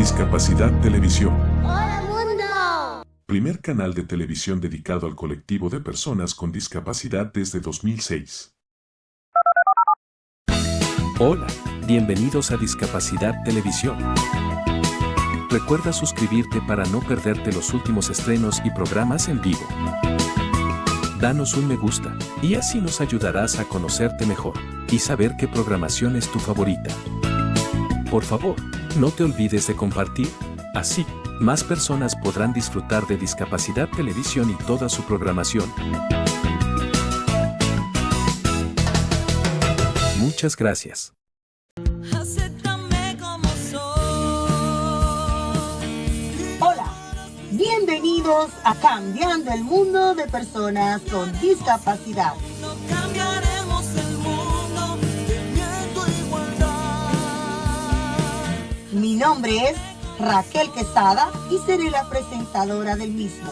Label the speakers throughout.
Speaker 1: Discapacidad Televisión.
Speaker 2: ¡Hola mundo!
Speaker 1: Primer canal de televisión dedicado al colectivo de personas con discapacidad desde 2006.
Speaker 3: Hola, bienvenidos a Discapacidad Televisión. Recuerda suscribirte para no perderte los últimos estrenos y programas en vivo. Danos un me gusta, y así nos ayudarás a conocerte mejor, y saber qué programación es tu favorita. Por favor, no te olvides de compartir, así, más personas podrán disfrutar de Discapacidad Televisión y toda su programación. Muchas gracias.
Speaker 4: Hola, bienvenidos a Cambiando el Mundo de Personas con Discapacidad. Mi nombre es Raquel Quesada y seré la presentadora del mismo.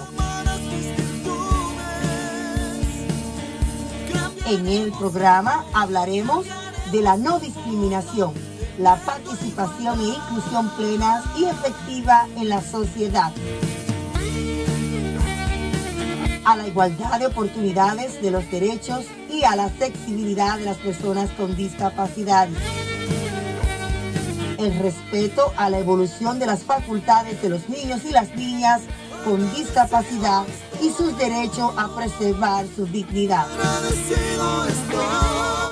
Speaker 4: En el programa hablaremos de la no discriminación, la participación e inclusión plena y efectiva en la sociedad, a la igualdad de oportunidades de los derechos y a la accesibilidad de las personas con discapacidad, el respeto a la evolución de las facultades de los niños y las niñas con discapacidad y sus derechos a preservar su dignidad,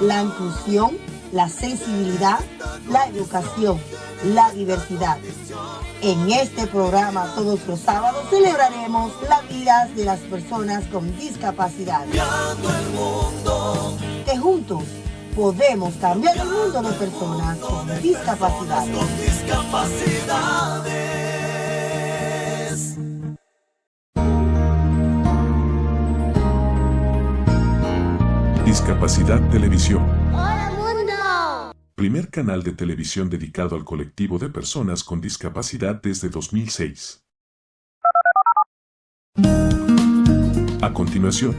Speaker 4: la inclusión, la sensibilidad, la educación, la diversidad. En este programa todos los sábados celebraremos la vida de las personas con discapacidad. Que juntos podemos cambiar el mundo de personas con discapacidad.
Speaker 1: Discapacidad Televisión.
Speaker 2: ¡Hola mundo!
Speaker 1: Primer canal de televisión dedicado al colectivo de personas con discapacidad desde 2006. A continuación,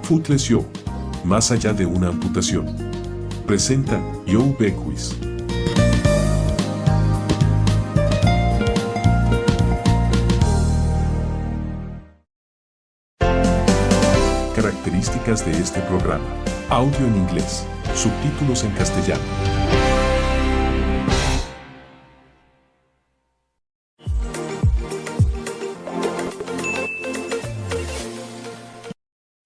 Speaker 1: Footless EE.UU, más allá de una amputación. Presenta EE.UU BECKWITH. Características de este programa. Audio en inglés, subtítulos en castellano.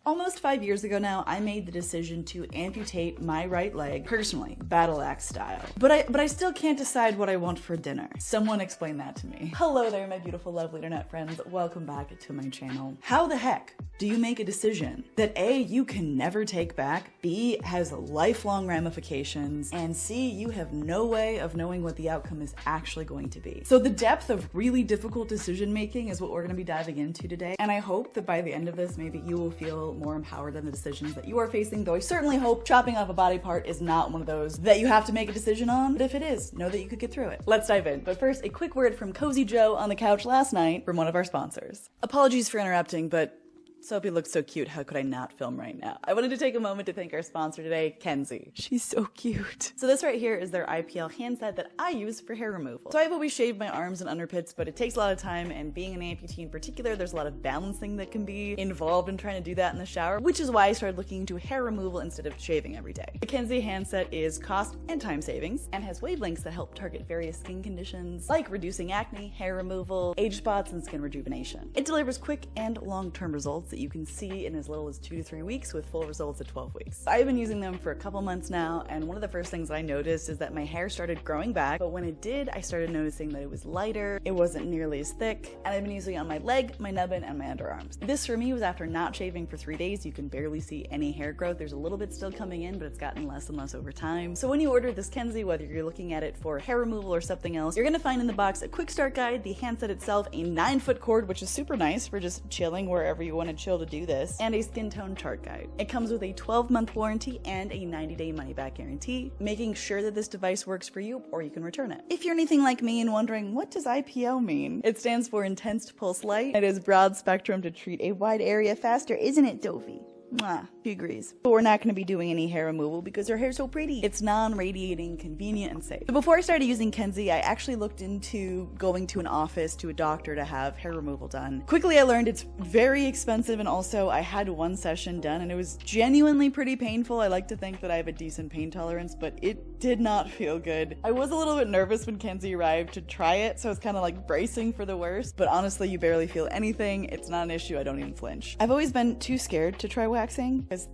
Speaker 5: Almost 5 years ago now, I made the decision to amputate my right leg, personally, battle axe style. But I still can't decide what I want for dinner. Someone explain that to me. Hello there, my beautiful, lovely internet friends. Welcome back to my channel. How the heck do you make a decision that A, you can never take back, B, has lifelong ramifications, and C, you have no way of knowing what the outcome is actually going to be? So the depth of really difficult decision making is what we're going to be diving into today, and I hope that by the end of this, maybe you will feel more empowered in the decisions that you are facing, though I certainly hope chopping off a body part is not one of those that you have to make a decision on, but if it is, know that you could get through it. Let's dive in, but first, a quick word from Cozy Joe on the couch last night from one of our sponsors. Apologies for interrupting, but Sophie looks so cute, how could I not film right now? I wanted to take a moment to thank our sponsor today, Kenzie. She's so cute. So this right here is their IPL handset that I use for hair removal. So I've always shaved my arms and underpits, but it takes a lot of time, and being an amputee in particular, there's a lot of balancing that can be involved in trying to do that in the shower, which is why I started looking into hair removal instead of shaving every day. The Kenzie handset is cost and time savings, and has wavelengths that help target various skin conditions, like reducing acne, hair removal, age spots, and skin rejuvenation. It delivers quick and long-term results that you can see in as little as 2 to 3 weeks with full results at 12 weeks. I've been using them for a couple months now, and one of the first things I noticed is that my hair started growing back, but when it did, I started noticing that it was lighter, it wasn't nearly as thick, and I've been using it on my leg, my nubbin, and my underarms. This for me was after not shaving for 3 days. You can barely see any hair growth. There's a little bit still coming in, but it's gotten less and less over time. So when you order this Kenzie, whether you're looking at it for hair removal or something else, you're gonna find in the box a quick start guide, the handset itself, a 9-foot cord, which is super nice for just chilling wherever you want to chill to do this, and a skin tone chart guide. It comes with a 12-month warranty and a 90-day money-back guarantee, making sure that this device works for you or you can return it. If you're anything like me and wondering, what does IPL mean? It stands for Intense Pulse Light. It is broad spectrum to treat a wide area faster, isn't it, Sophie? Mwah, she agrees. But we're not going to be doing any hair removal because her hair's so pretty. It's non-radiating, convenient, and safe. So before I started using Kenzie, I actually looked into going to an office, to a doctor to have hair removal done. Quickly, I learned it's very expensive, and also I had one session done and it was genuinely pretty painful. I like to think that I have a decent pain tolerance, but it did not feel good. I was a little bit nervous when Kenzie arrived to try it, so I was kind of like bracing for the worst, but honestly, you barely feel anything. It's not an issue. I don't even flinch. I've always been too scared to try waxing because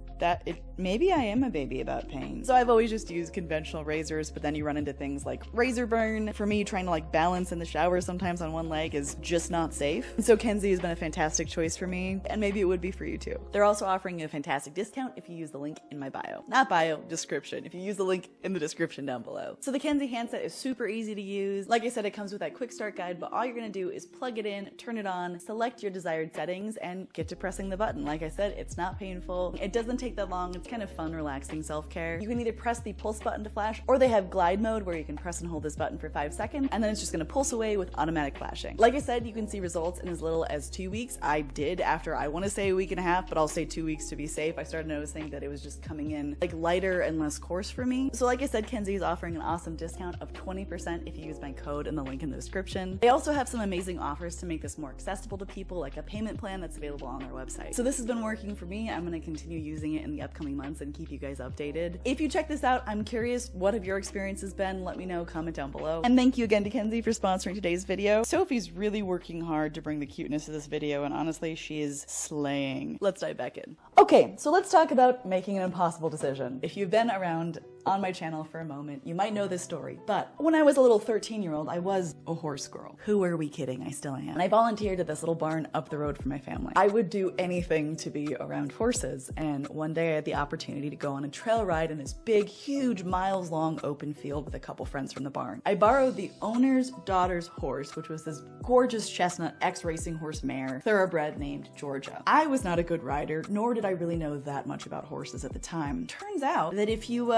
Speaker 5: maybe I am a baby about pain. So I've always just used conventional razors, but then you run into things like razor burn. For me, trying to like balance in the shower sometimes on one leg is just not safe. So Kenzie has been a fantastic choice for me, and maybe it would be for you too. They're also offering a fantastic discount if you use the link in my bio. Not bio, description. If you use the link in the description down below. So the Kenzie handset is super easy to use. Like I said, it comes with that quick start guide, but all you're gonna do is plug it in, turn it on, select your desired settings, and get to pressing the button. Like I said, it's not painful. It doesn't take that long. It's kind of fun, relaxing self-care. You can either press the pulse button to flash, or they have glide mode where you can press and hold this button for 5 seconds, and then it's just gonna pulse away with automatic flashing. Like I said, you can see results in as little as 2 weeks. I did after, I wanna say a week and a half, but I'll say 2 weeks to be safe. I started noticing that it was just coming in like lighter and less coarse for me. So like I said, Kenzie is offering an awesome discount of 20% if you use my code in the link in the description. They also have some amazing offers to make this more accessible to people, like a payment plan that's available on their website. So this has been working for me. I'm gonna continue using it in the upcoming months and keep you guys updated. If you check this out, I'm curious, what have your experiences been? Let me know, comment down below. And thank you again to Kenzie for sponsoring today's video. Sophie's really working hard to bring the cuteness to this video, and honestly, she is slaying. Let's dive back in. Okay, so let's talk about making an impossible decision. If you've been around on my channel for a moment, you might know this story, but when I was a little 13-year-old, I was a horse girl. Who are we kidding? I still am. And I volunteered at this little barn up the road from my family. I would do anything to be around horses, and one day I had the opportunity to go on a trail ride in this big, huge, miles-long open field with a couple friends from the barn. I borrowed the owner's daughter's horse, which was this gorgeous chestnut ex-racing horse mare, thoroughbred named Georgia. I was not a good rider, nor did I really know that much about horses at the time. Turns out that if you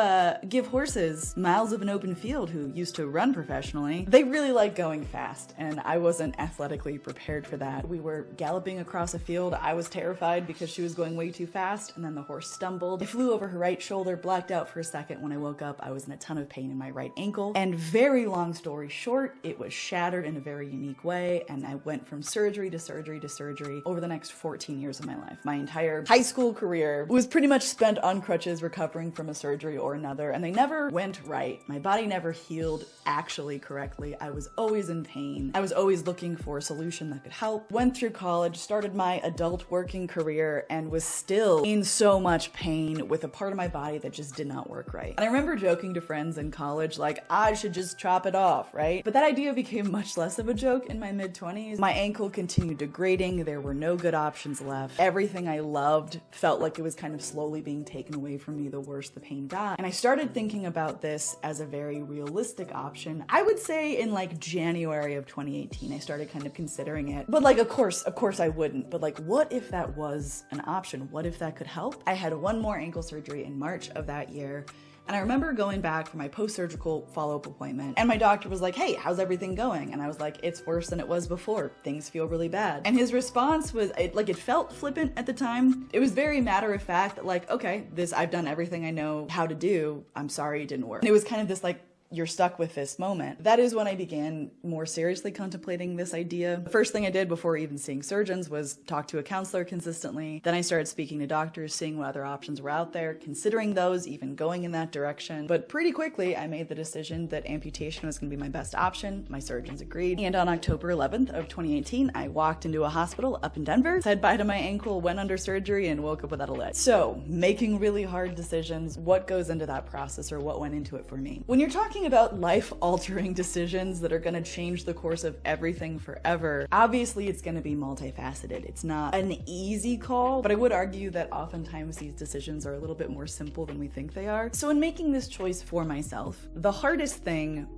Speaker 5: give horses miles of an open field who used to run professionally, they really like going fast, and I wasn't athletically prepared for that. We were galloping across a field. I was terrified because she was going way too fast, and then the horse stumbled. I flew over her right shoulder, blacked out for a second. When I woke up, I was in a ton of pain in my right ankle, and very long story short, it was shattered in a very unique way, and I went from surgery to surgery to surgery over the next 14 years of my life. My entire high school career was pretty much spent on crutches, recovering from a surgery or another, and they never went right. My body never healed actually correctly. I was always in pain. I was always looking for a solution that could help. Went through college, started my adult working career, and was still in so much pain with a part of my body that just did not work right. And I remember joking to friends in college, like, I should just chop it off, right? But that idea became much less of a joke in my mid-20s. My ankle continued degrading. There were no good options left. Everything I loved felt like it was kind of slowly being taken away from me the worse the pain got. And I started thinking about this as a very realistic option. I would say in like January of 2018, I started kind of considering it. But like, of course I wouldn't. But like, what if that was an option? What if that could help? I had one more ankle surgery in March of that year. And I remember going back for my post-surgical follow-up appointment, and my doctor was like, hey, how's everything going? And I was like, it's worse than it was before. Things feel really bad. And his response was, it felt flippant at the time. It was very matter of fact that like, okay, I've done everything I know how to do. I'm sorry it didn't work. And it was kind of this like, you're stuck with this moment. That is when I began more seriously contemplating this idea. The first thing I did before even seeing surgeons was talk to a counselor consistently. Then I started speaking to doctors, seeing what other options were out there, considering those, even going in that direction. But pretty quickly, I made the decision that amputation was gonna be my best option. My surgeons agreed. And on October 11th of 2018, I walked into a hospital up in Denver, said bye to my ankle, went under surgery, and woke up without a leg. So, making really hard decisions, what goes into that process, or what went into it for me? When you're talking about life-altering decisions that are going to change the course of everything forever, obviously it's going to be multifaceted. It's not an easy call, but I would argue that oftentimes these decisions are a little bit more simple than we think they are. So in making this choice for myself, the hardest thing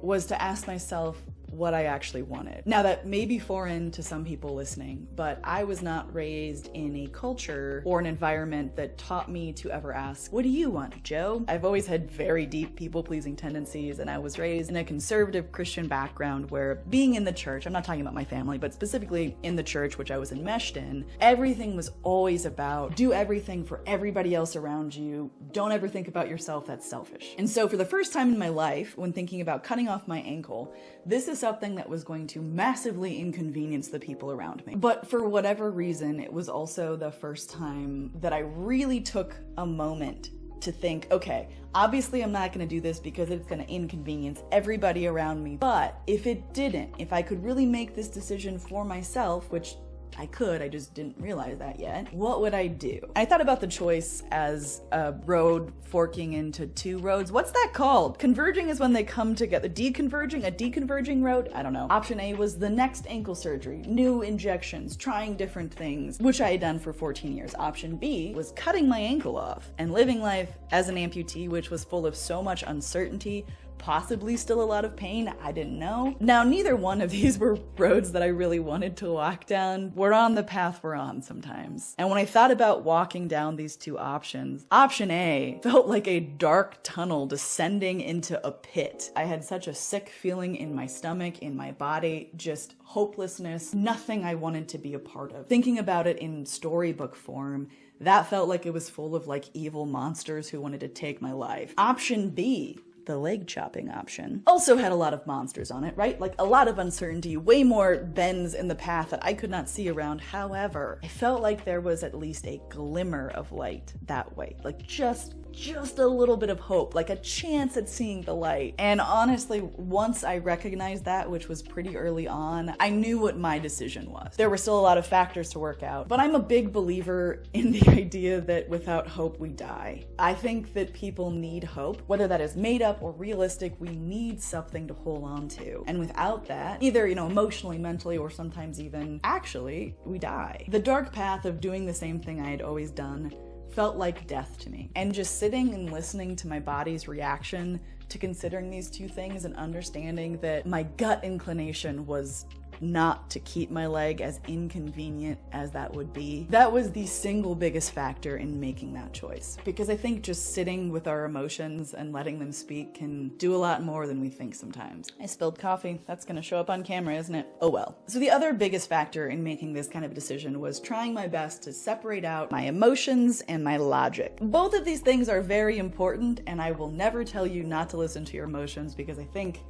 Speaker 5: was to ask myself, what I actually wanted. Now, that may be foreign to some people listening, but I was not raised in a culture or an environment that taught me to ever ask, what do you want, Joe? I've always had very deep people-pleasing tendencies, and I was raised in a conservative Christian background where being in the church, I'm not talking about my family, but specifically in the church which I was enmeshed in, everything was always about do everything for everybody else around you, don't ever think about yourself, that's selfish. And so for the first time in my life, when thinking about cutting off my ankle, this is something that was going to massively inconvenience the people around me. But for whatever reason, it was also the first time that I really took a moment to think, okay, obviously I'm not gonna do this because it's gonna inconvenience everybody around me, but if it didn't, if I could really make this decision for myself, which I could, I just didn't realize that yet, what would I do? I thought about the choice as a road forking into two roads. What's that called? Converging is when they come together. Deconverging? A deconverging road? I don't know. Option A was the next ankle surgery, new injections, trying different things, which I had done for 14 years. Option B was cutting my ankle off and living life as an amputee, which was full of so much uncertainty, possibly still a lot of pain, I didn't know. Now, neither one of these were roads that I really wanted to walk down. We're on the path we're on sometimes. And when I thought about walking down these two options, option A felt like a dark tunnel descending into a pit. I had such a sick feeling in my stomach, in my body, just hopelessness, nothing I wanted to be a part of. Thinking about it in storybook form, that felt like it was full of like evil monsters who wanted to take my life. Option B, the leg chopping option, also had a lot of monsters on it, right? Like a lot of uncertainty, way more bends in the path that I could not see around. However, I felt like there was at least a glimmer of light that way, like just a little bit of hope, like a chance at seeing the light. And honestly, once I recognized that, which was pretty early on, I knew what my decision was. There were still a lot of factors to work out, but I'm a big believer in the idea that without hope, we die. I think that people need hope, whether that is made up or realistic, we need something to hold on to. And without that, either, emotionally, mentally, or sometimes even actually, we die. The dark path of doing the same thing I had always done felt like death to me. And just sitting and listening to my body's reaction to considering these two things and understanding that my gut inclination was not to keep my leg, as inconvenient as that would be, that was the single biggest factor in making that choice. Because I think just sitting with our emotions and letting them speak can do a lot more than we think sometimes. I spilled coffee. That's gonna show up on camera, isn't it? Oh well. So the other biggest factor in making this kind of decision was trying my best to separate out my emotions and my logic. Both of these things are very important, and I will never tell you not to listen to your emotions, because I think,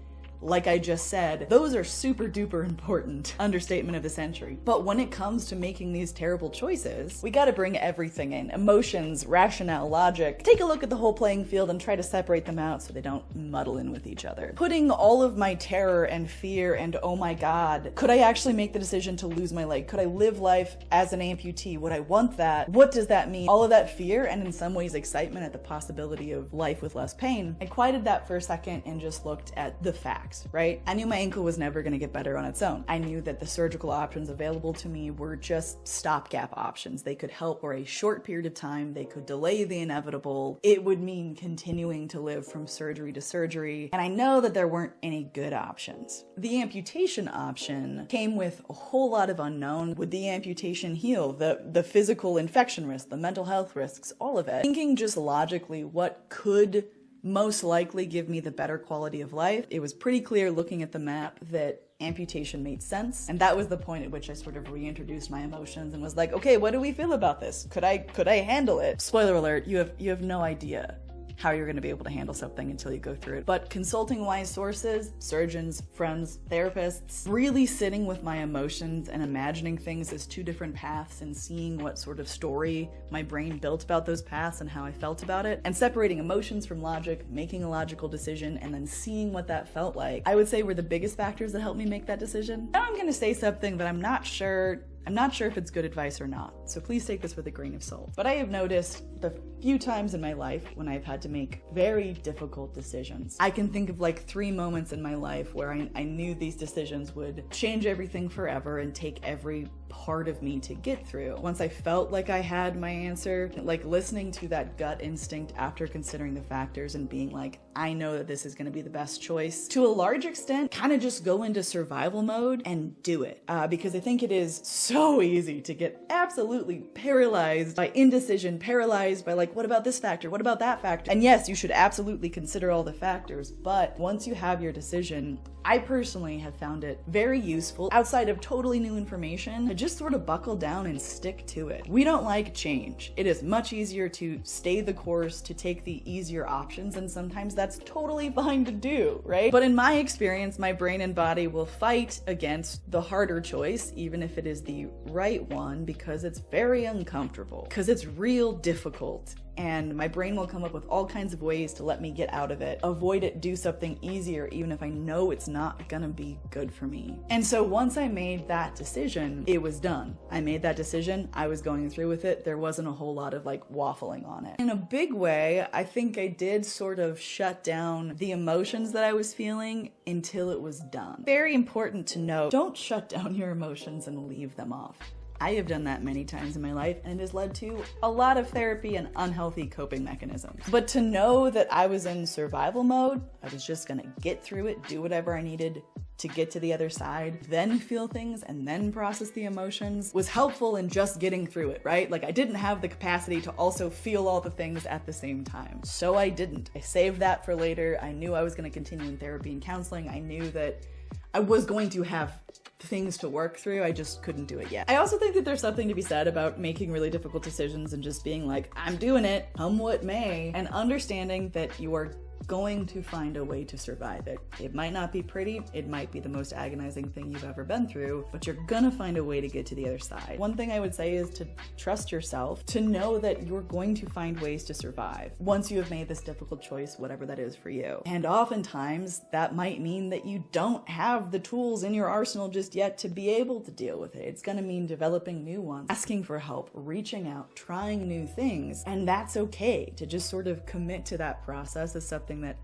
Speaker 5: like I just said, those are super duper important. Understatement of the century. But when it comes to making these terrible choices, we gotta bring everything in. Emotions, rationale, logic. Take a look at the whole playing field and try to separate them out so they don't muddle in with each other. Putting all of my terror and fear and oh my god, could I actually make the decision to lose my leg? Could I live life as an amputee? Would I want that? What does that mean? All of that fear, and in some ways excitement at the possibility of life with less pain. I quieted that for a second and just looked at the facts. Right? I knew my ankle was never going to get better on its own. I knew that the surgical options available to me were just stopgap options. They could help for a short period of time. They could delay the inevitable. It would mean continuing to live from surgery to surgery. And I know that there weren't any good options. The amputation option came with a whole lot of unknown. Would the amputation heal? The physical infection risk, the mental health risks, all of it. Thinking just logically, what could most likely give me the better quality of life, it was pretty clear looking at the map that amputation made sense. And that was the point at which I sort of reintroduced my emotions and was like, okay, what do we feel about this? Could I handle it? Spoiler alert, you have no idea how you're going to be able to handle something until you go through it. But consulting wise sources, surgeons, friends, therapists, really sitting with my emotions and imagining things as two different paths and seeing what sort of story my brain built about those paths and how I felt about it, and separating emotions from logic, making a logical decision, and then seeing what that felt like, I would say were the biggest factors that helped me make that decision. Now I'm going to say something that I'm not sure I'm not sure if it's good advice or not, so please take this with a grain of salt. But I have noticed the few times in my life when I've had to make very difficult decisions. I can think of like 3 moments in my life where I knew these decisions would change everything forever and take every part of me to get through. Once I felt like I had my answer, like listening to that gut instinct after considering the factors and being like, I know that this is going to be the best choice, to a large extent, kind of just go into survival mode and do it. Because I think it is so easy to get absolutely paralyzed by indecision, paralyzed by like, what about this factor? What about that factor? And yes, you should absolutely consider all the factors, but once you have your decision, I personally have found it very useful, outside of totally new information, to just sort of buckle down and stick to it. We don't like change. It is much easier to stay the course, to take the easier options, and sometimes that's totally fine to do, right? But in my experience, my brain and body will fight against the harder choice, even if it is the right one, because it's very uncomfortable, because it's real difficult. And my brain will come up with all kinds of ways to let me get out of it, avoid it, do something easier, even if I know it's not gonna be good for me. And so once I made that decision, it was done. I made that decision, I was going through with it, there wasn't a whole lot of like waffling on it. In a big way, I think I did sort of shut down the emotions that I was feeling until it was done. Very important to note, don't shut down your emotions and leave them off. I have done that many times in my life, and it has led to a lot of therapy and unhealthy coping mechanisms. But to know that I was in survival mode, I was just gonna get through it, do whatever I needed to get to the other side, then feel things and then process the emotions, was helpful in just getting through it, right? Like I didn't have the capacity to also feel all the things at the same time. So I didn't. I saved that for later. I knew I was gonna continue in therapy and counseling. I knew that I was going to have things to work through, I just couldn't do it yet. I also think that there's something to be said about making really difficult decisions and just being like, I'm doing it, come what may, and understanding that you are going to find a way to survive it. It might not be pretty, it might be the most agonizing thing you've ever been through, but you're gonna find a way to get to the other side. One thing I would say is to trust yourself, to know that you're going to find ways to survive once you have made this difficult choice, whatever that is for you. And oftentimes that might mean that you don't have the tools in your arsenal just yet to be able to deal with it. It's gonna mean developing new ones, asking for help, reaching out, trying new things, and that's okay. To just sort of commit to that process is something that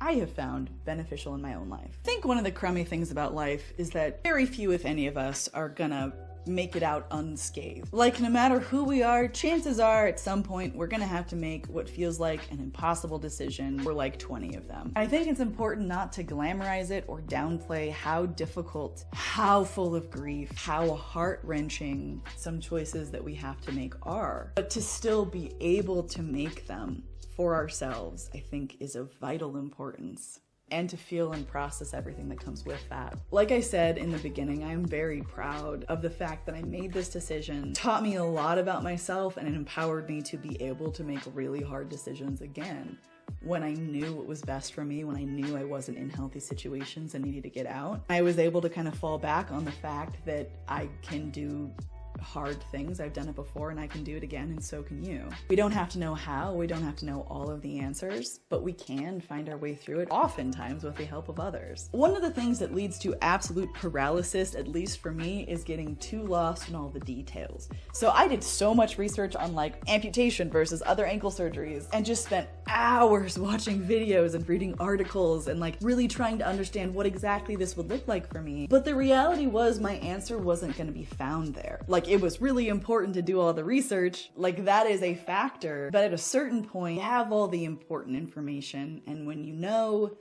Speaker 5: I have found beneficial in my own life. I think one of the crummy things about life is that very few, if any of us, are gonna make it out unscathed. Like no matter who we are, chances are at some point we're gonna have to make what feels like an impossible decision for like 20 of them. I think it's important not to glamorize it or downplay how difficult, how full of grief, how heart-wrenching some choices that we have to make are, but to still be able to make them for ourselves, I think, is of vital importance. And to feel and process everything that comes with that. Like I said in the beginning, I'm very proud of the fact that I made this decision, taught me a lot about myself, and it empowered me to be able to make really hard decisions again. When I knew what was best for me, when I knew I wasn't in healthy situations and needed to get out, I was able to kind of fall back on the fact that I can do hard things. I've done it before and I can do it again, and so can you. We don't have to know how, we don't have to know all of the answers, but we can find our way through it, oftentimes with the help of others. One of the things that leads to absolute paralysis, at least for me, is getting too lost in all the details. So I did so much research on like amputation versus other ankle surgeries and just spent hours watching videos and reading articles and like really trying to understand what exactly this would look like for me. But the reality was my answer wasn't going to be found there. Like it was really important to do all the research, like that is a factor, but at a certain point you have all the important information, and when you know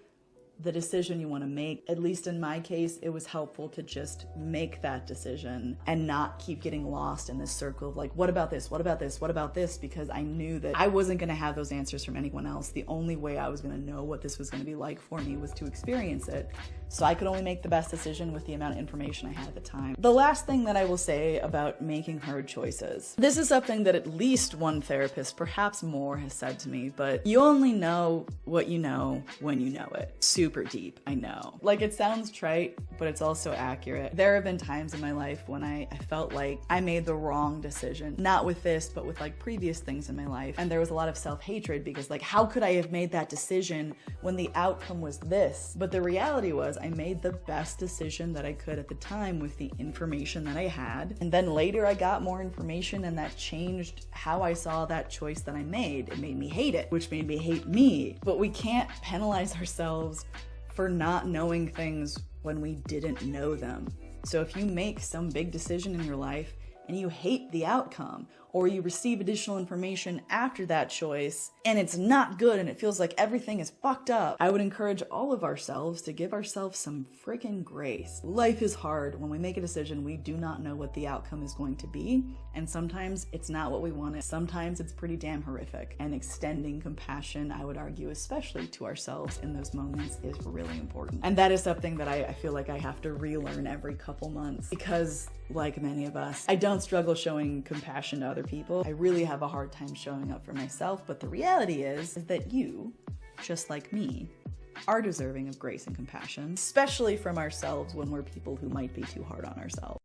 Speaker 5: the decision you want to make, at least in my case, it was helpful to just make that decision and not keep getting lost in this circle of like, what about this? What about this? What about this? Because I knew that I wasn't going to have those answers from anyone else. The only way I was going to know what this was going to be like for me was to experience it. So I could only make the best decision with the amount of information I had at the time. The last thing that I will say about making hard choices. This is something that at least one therapist, perhaps more, has said to me, but you only know what you know when you know it. Super deep, I know. Like it sounds trite, but it's also accurate. There have been times in my life when I felt like I made the wrong decision. Not with this, but with like previous things in my life. And there was a lot of self-hatred because like, how could I have made that decision when the outcome was this? But the reality was I made the best decision that I could at the time with the information that I had. And then later I got more information and that changed how I saw that choice that I made. It made me hate it, which made me hate me. But we can't penalize ourselves for not knowing things when we didn't know them. So if you make some big decision in your life and you hate the outcome, or you receive additional information after that choice and it's not good and it feels like everything is fucked up, I would encourage all of ourselves to give ourselves some freaking grace. Life is hard. When we make a decision, we do not know what the outcome is going to be, and sometimes it's not what we wanted. Sometimes it's pretty damn horrific, and extending compassion, I would argue, especially to ourselves in those moments, is really important. And that is something that I feel like I have to relearn every couple months, because like many of us, I don't struggle showing compassion to other people. I really have a hard time showing up for myself, but the reality is that you, just like me, are deserving of grace and compassion, especially from ourselves when we're people who might be too hard on ourselves.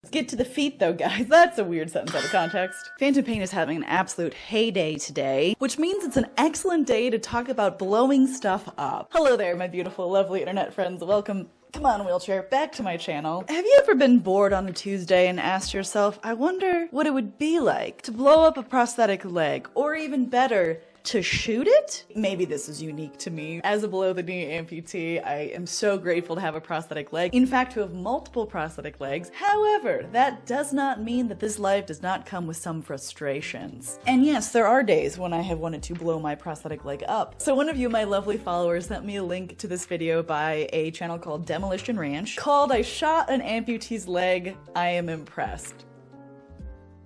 Speaker 5: Let's get to the feet though, guys. That's a weird sentence out of context. Phantom Pain is having an absolute heyday today, which means it's an excellent day to talk about blowing stuff up. Hello there, my beautiful, lovely internet friends. Welcome. Come on, wheelchair, back to my channel. Have you ever been bored on a Tuesday and asked yourself, I wonder what it would be like to blow up a prosthetic leg, or even better, to shoot it? Maybe this is unique to me. As a below-the-knee amputee, I am so grateful to have a prosthetic leg. In fact, to have multiple prosthetic legs. However, that does not mean that this life does not come with some frustrations. And yes, there are days when I have wanted to blow my prosthetic leg up. So one of you, my lovely followers, sent me a link to this video by a channel called Demolition Ranch, called I Shot an Amputee's Leg, I Am Impressed.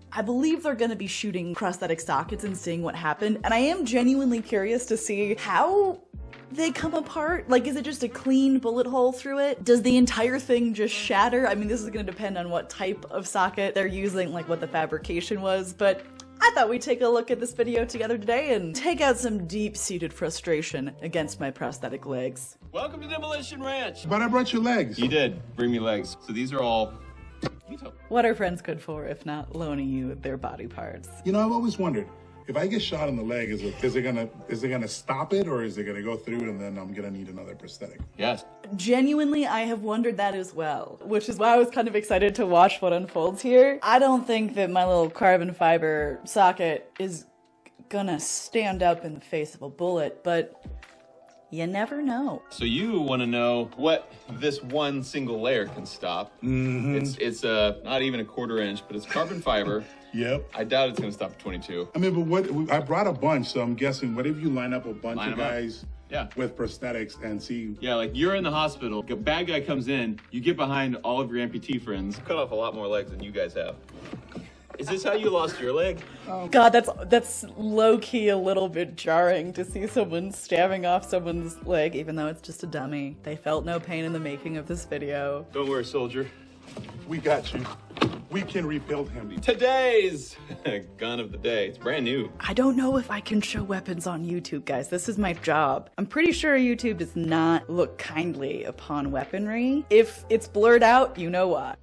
Speaker 5: I believe they're gonna be shooting prosthetic sockets and seeing what happened, and I am genuinely curious to see how they come apart. Like, is it just a clean bullet hole through it? Does the entire thing just shatter? I mean, this is gonna depend on what type of socket they're using, like what the fabrication was, but I thought we'd take a look at this video together today and take out some deep-seated frustration against my prosthetic legs.
Speaker 6: Welcome to Demolition Ranch!
Speaker 7: But I brought you legs.
Speaker 6: You did bring me legs. So these are all...
Speaker 5: What are friends good for if not loaning you their body parts?
Speaker 7: You know, I've always wondered, if I get shot in the leg, is it gonna stop it, or is it gonna go through it and then I'm gonna need another prosthetic?
Speaker 6: Yes.
Speaker 5: Genuinely, I have wondered that as well, which is why I was kind of excited to watch what unfolds here. I don't think that my little carbon fiber socket is gonna stand up in the face of a bullet, but you never know.
Speaker 6: So you want to know what this one single layer can stop. It's not even a 1/4 inch, but it's carbon fiber.
Speaker 7: Yep.
Speaker 6: I doubt it's going to stop at 22.
Speaker 7: I mean, but what I brought a bunch, so I'm guessing, what if you line up a bunch of guys with prosthetics and see?
Speaker 6: Yeah, like you're in the hospital, a bad guy comes in, you get behind all of your amputee friends, cut off a lot more legs than you guys have. Is this how you lost your leg?
Speaker 5: God, that's low-key a little bit jarring to see someone stabbing off someone's leg, even though it's just a dummy. They felt no pain in the making of this video.
Speaker 6: Don't worry, soldier.
Speaker 7: We got you. We can rebuild him.
Speaker 6: Today's gun of the day. It's brand new.
Speaker 5: I don't know if I can show weapons on YouTube, guys. This is my job. I'm pretty sure YouTube does not look kindly upon weaponry. If it's blurred out, you know why.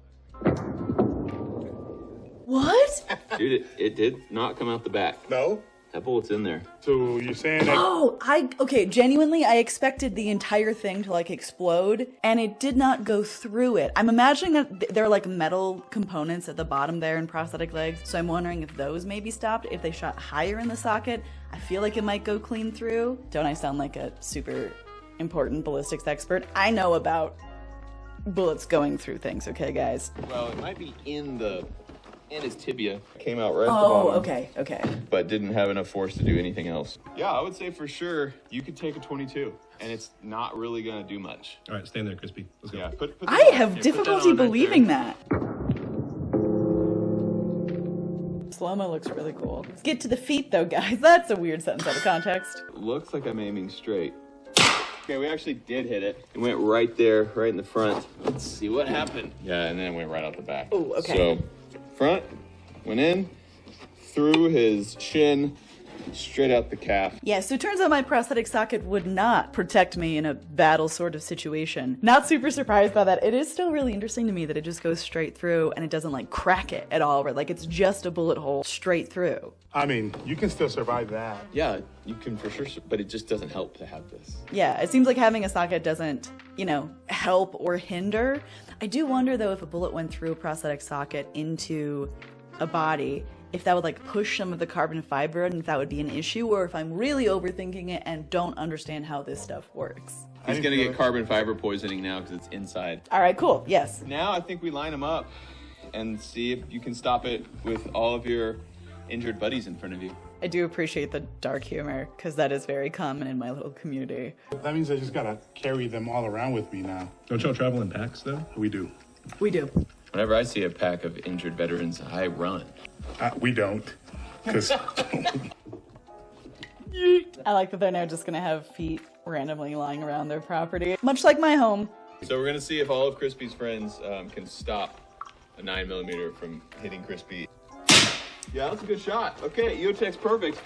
Speaker 5: What?
Speaker 6: Dude, it did not come out the back.
Speaker 7: No?
Speaker 6: That bullet's in there.
Speaker 7: So you're saying that?
Speaker 5: Oh, okay, genuinely, I expected the entire thing to like explode, and it did not go through it. I'm imagining that there are like metal components at the bottom there in prosthetic legs, so I'm wondering if those maybe stopped. If they shot higher in the socket, I feel like it might go clean through. Don't I sound like a super important ballistics expert? I know about bullets going through things, okay, guys?
Speaker 6: Well, it might be in his tibia. Came out right at the bottom.
Speaker 5: Oh, okay.
Speaker 6: But didn't have enough force to do anything else. Yeah, I would say for sure you could take a 22, and it's not really gonna do much.
Speaker 8: All right, stand there, Crispy. Let's go.
Speaker 6: Yeah, put
Speaker 5: I have difficulty believing that. Slow-mo looks really cool. Let's get to the feet though, guys. That's a weird sentence out of context.
Speaker 6: Looks like I'm aiming straight. Okay, we actually did hit it. It went right there, right in the front. Let's see what happened. Yeah, and then it went right out the back.
Speaker 5: Oh, okay.
Speaker 6: So, front, went in, through his shin, straight out the calf.
Speaker 5: Yeah, so it turns out my prosthetic socket would not protect me in a battle sort of situation. Not super surprised by that. It is still really interesting to me that it just goes straight through and it doesn't like crack it at all, right? Like it's just a bullet hole straight through.
Speaker 7: I mean, you can still survive that.
Speaker 6: Yeah, you can for sure, but it just doesn't help to have this.
Speaker 5: Yeah, it seems like having a socket doesn't, you know, help or hinder. I do wonder though if a bullet went through a prosthetic socket into a body, if that would like push some of the carbon fiber and if that would be an issue, or if I'm really overthinking it and don't understand how this stuff works.
Speaker 6: He's gonna get carbon fiber poisoning now because it's inside.
Speaker 5: All right, cool, yes.
Speaker 6: Now I think we line them up and see if you can stop it with all of your injured buddies in front of you.
Speaker 5: I do appreciate the dark humor because that is very common in my little community.
Speaker 7: That means I just gotta carry them all around with me now.
Speaker 8: Don't y'all travel in packs, though?
Speaker 7: We do.
Speaker 5: We do.
Speaker 6: Whenever I see a pack of injured veterans, I run.
Speaker 7: We don't. Because
Speaker 5: I like that they're now just gonna have feet randomly lying around their property, much like my home.
Speaker 6: So we're gonna see if all of Crispy's friends can stop a 9mm from hitting Crispy. Yeah, that's a good shot. Okay, EOTech's perfect.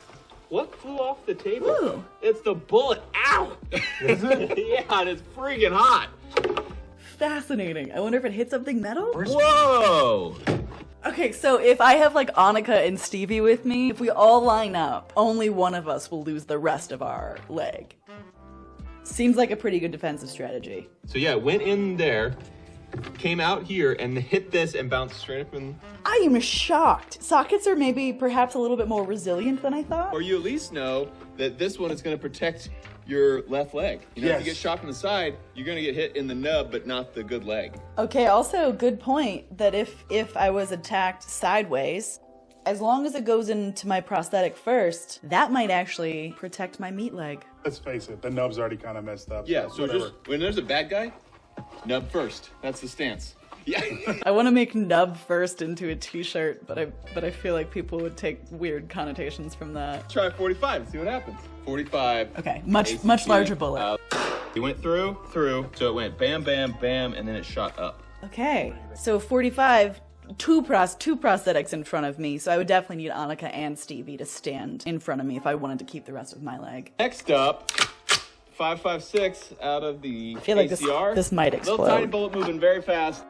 Speaker 6: What flew off the table?
Speaker 5: Ooh.
Speaker 6: It's the bullet. Ow!
Speaker 7: is it?
Speaker 6: Yeah, and it's freaking hot.
Speaker 5: Fascinating. I wonder if it hit something metal?
Speaker 6: Whoa!
Speaker 5: Okay, so if I have like Annika and Stevie with me, if we all line up, only one of us will lose the rest of our leg. Seems like a pretty good defensive strategy.
Speaker 6: So yeah, went in there, came out here, and hit this and bounced straight up in...
Speaker 5: I am shocked. Sockets are maybe perhaps a little bit more resilient than I thought.
Speaker 6: Or you at least know that this one is going to protect your left leg. You know, if you get shot from the side, you're going to get hit in the nub, but not the good leg.
Speaker 5: Okay, also good point that if I was attacked sideways, as long as it goes into my prosthetic first, that might actually protect my meat leg.
Speaker 7: let's face it, the nub's already kind of messed up.
Speaker 6: Yeah, so
Speaker 7: whatever.
Speaker 6: just when there's a bad guy, nub first. That's the stance. Yeah.
Speaker 5: I want to make nub first into a t-shirt, but I feel like people would take weird connotations from that.
Speaker 6: Try 45 and see what happens. 45.
Speaker 5: Okay, much larger bullet.
Speaker 6: He went through, so it went bam, bam, bam, and then it shot up.
Speaker 5: Okay, so 45, two prosthetics in front of me, so I would definitely need Annika and Stevie to stand in front of me if I wanted to keep the rest of my leg.
Speaker 6: Next up, 5.56 out of the
Speaker 5: I feel like
Speaker 6: ACR.
Speaker 5: this might explode.
Speaker 6: Little tiny bullet moving very fast.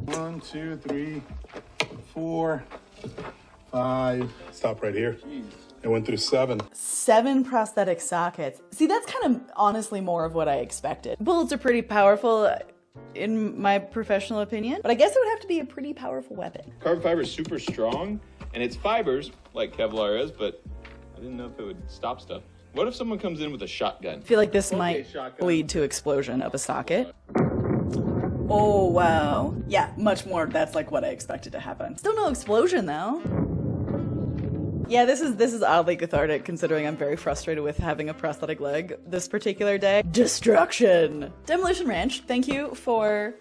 Speaker 7: 1, 2, 3, 4, 5. Stop right here.
Speaker 6: Jeez.
Speaker 7: It went through 7.
Speaker 5: 7 prosthetic sockets. See, that's kind of honestly more of what I expected. Bullets are pretty powerful, in my professional opinion, but I guess it would have to be a pretty powerful weapon.
Speaker 6: Carbon fiber is super strong, and it's fibers, like Kevlar is, but I didn't know if it would stop stuff. What if someone comes in with a shotgun?
Speaker 5: I feel like this might
Speaker 6: shotgun.
Speaker 5: lead to explosion of a socket. Oh, wow. Yeah, much more. That's like what I expected to happen. Still no explosion, though. Yeah, this is oddly cathartic considering I'm very frustrated with having a prosthetic leg this particular day. Destruction! Demolition Ranch, thank you for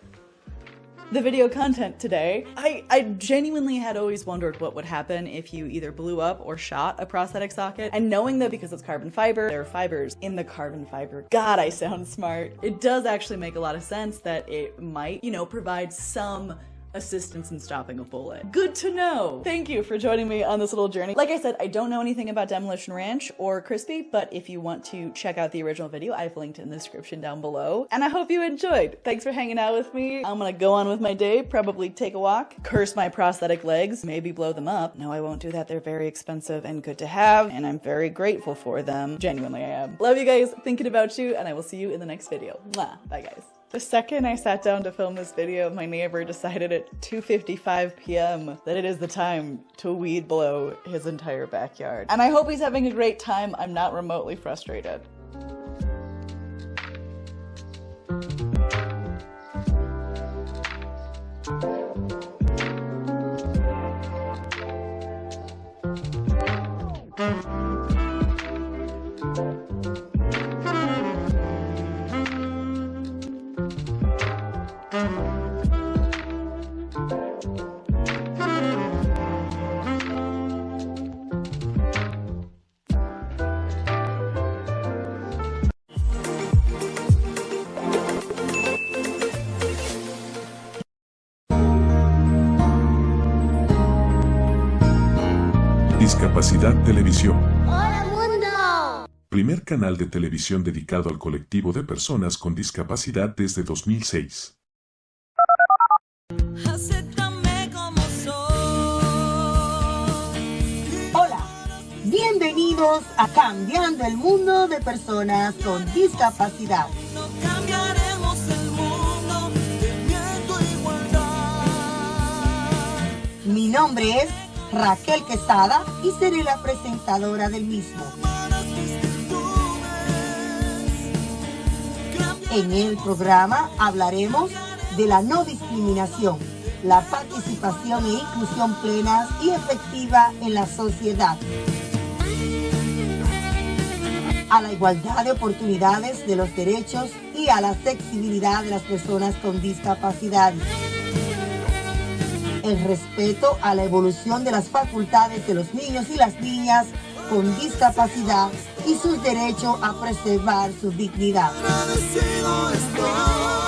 Speaker 5: the video content today. I genuinely had always wondered what would happen if you either blew up or shot a prosthetic socket. And knowing that because it's carbon fiber, there are fibers in the carbon fiber. God, I sound smart. It does actually make a lot of sense that it might, you know, provide some assistance in stopping a bullet. Good to know. Thank you for joining me on this little journey. Like I said, I don't know anything about Demolition Ranch or Crispy, but if you want to check out the original video, I've linked in the description down below. And I hope you enjoyed. Thanks for hanging out with me. I'm gonna go on with my day, probably take a walk, curse my prosthetic legs, maybe blow them up. No, I won't do that. They're very expensive and good to have, and I'm very grateful for them. Genuinely, I am. Love you guys, thinking about you, and I will see you in the next video. Mwah. Bye, guys. The second I sat down to film this video, my neighbor decided at 2:55 p.m. that it is the time to weed blow his entire backyard. And I hope he's having a great time. I'm not remotely frustrated.
Speaker 1: Discapacidad Televisión.
Speaker 2: Hola mundo.
Speaker 1: Primer canal de televisión dedicado al colectivo de personas con discapacidad desde 2006.
Speaker 8: Acéptame como soy.
Speaker 4: Hola, bienvenidos a Cambiando el Mundo de Personas con Discapacidad.
Speaker 8: No cambiaremos el mundo teniendo igualdad.
Speaker 4: Mi nombre es Raquel Quesada y seré la presentadora del mismo. En el programa hablaremos de la no discriminación, la participación e inclusión plena y efectiva en la sociedad, a la igualdad de oportunidades de los derechos y a la accesibilidad de las personas con discapacidad, el respeto a la evolución de las facultades de los niños y las niñas con discapacidad y sus derechos a preservar su dignidad,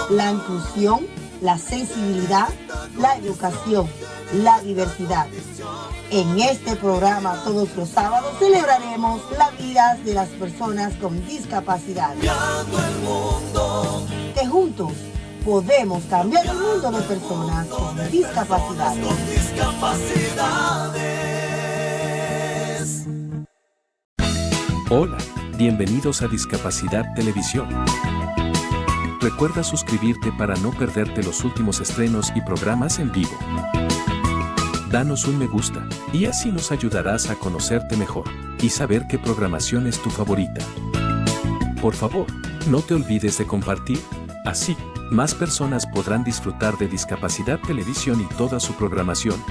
Speaker 4: la inclusión, la sensibilidad, la educación, la diversidad. En este programa todos los sábados celebraremos la vida de las personas con discapacidad. Que juntos podemos cambiar el mundo de personas con discapacidad.
Speaker 3: Hola, bienvenidos a Discapacidad Televisión. Recuerda suscribirte para no perderte los últimos estrenos y programas en vivo. Danos un me gusta, y así nos ayudarás a conocerte mejor, y saber qué programación es tu favorita. Por favor, no te olvides de compartir, así, más personas podrán disfrutar de Discapacidad Televisión y toda su programación.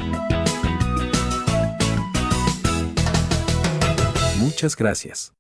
Speaker 3: Muchas gracias.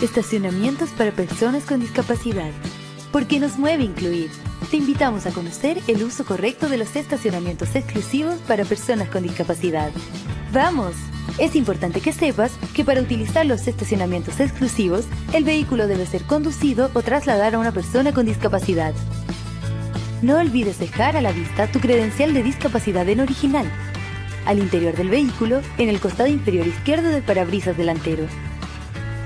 Speaker 9: Estacionamientos para personas con discapacidad. Porque nos mueve incluir. Te invitamos a conocer el uso correcto de los estacionamientos exclusivos para personas con discapacidad. ¡Vamos! Es importante que sepas que para utilizar los estacionamientos exclusivos, el vehículo debe ser conducido o trasladar a una persona con discapacidad. No olvides dejar a la vista tu credencial de discapacidad en original, al interior del vehículo, en el costado inferior izquierdo del parabrisas delantero.